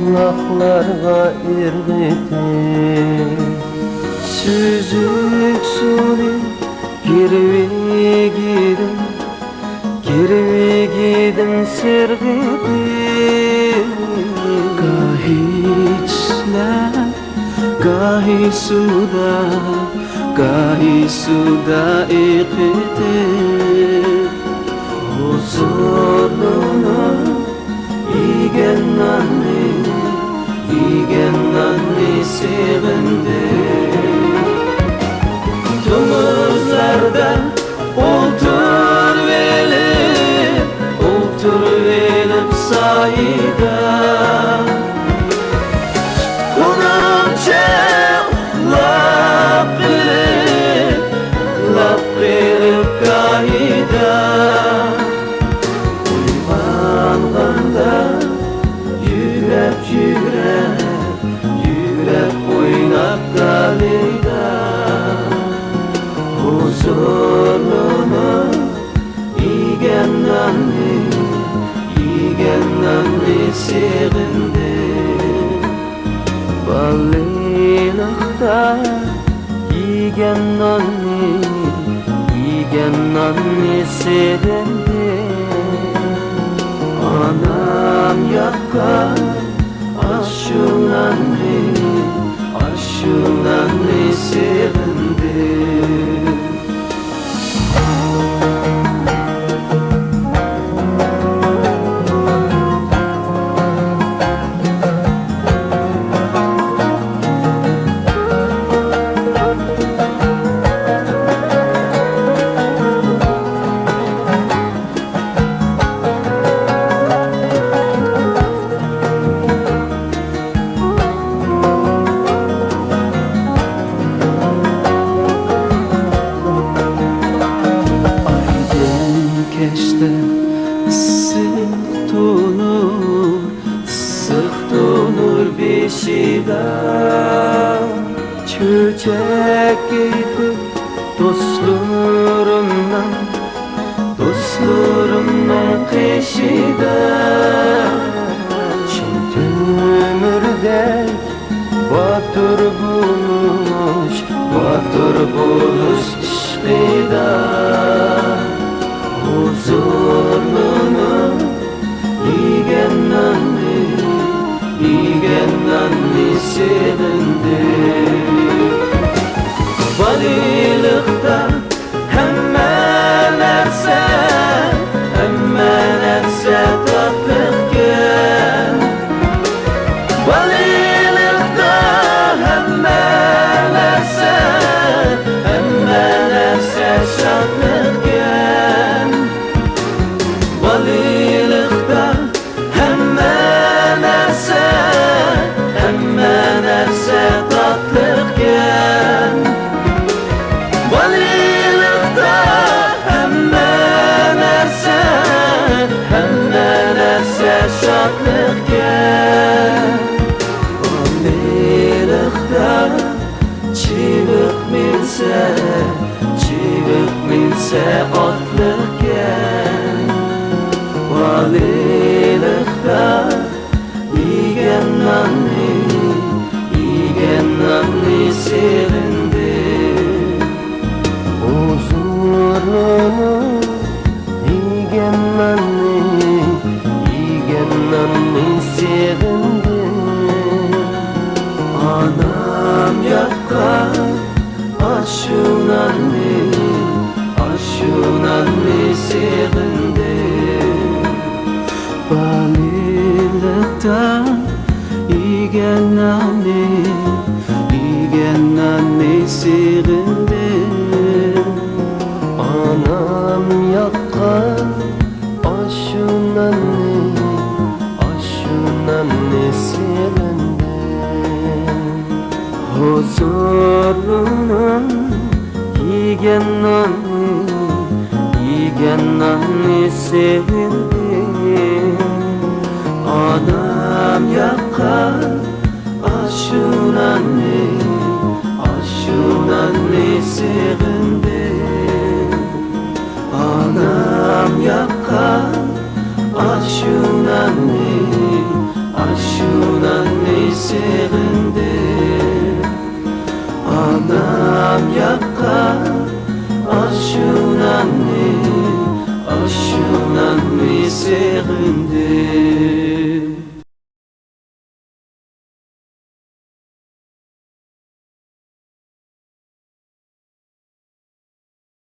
bulaklarga irg'itib süzük suni kirvigidim sirg'itib Gahi çislep, gahi suda iqitib huzuruna yegan nonni sevindi Tomuzlarda otur velip sayda Konumça lap qilib kayda Uyg'onganda yurab o'ynab qalida Huzuruna yegan nonni sevindi Balliqda yegan nonni sevindi Anam yaqqan ashu nonni sevindi Keşte ıssık donur beşida Çöçek giydim dostlarımdan peşida Çin ömürdek batur buluş işkida Huzuruna yegan nonni sevindi Valilikda hamma narsa tatliqkan Valilikda hamma narsa shodliqkan Valilikda hamma narsa tatliqkan Valilikda hamma narsa shodliqkan Valilikda chiviq minsa otliqkan Valilikda yegan nonni sevindi Huzuruna yegan nonni sevindi Anam yaqqan ashu nonni sevindi Valilikda yegan nonni sevindi Anam yaqqan ashu nonni sevindi Huzuruna yegan nonni sevindi Anam yaqqan ashu nonni sevindi Anam yaqqan ashu nonni sevindi. Anam yakkan aşunanni sevindi.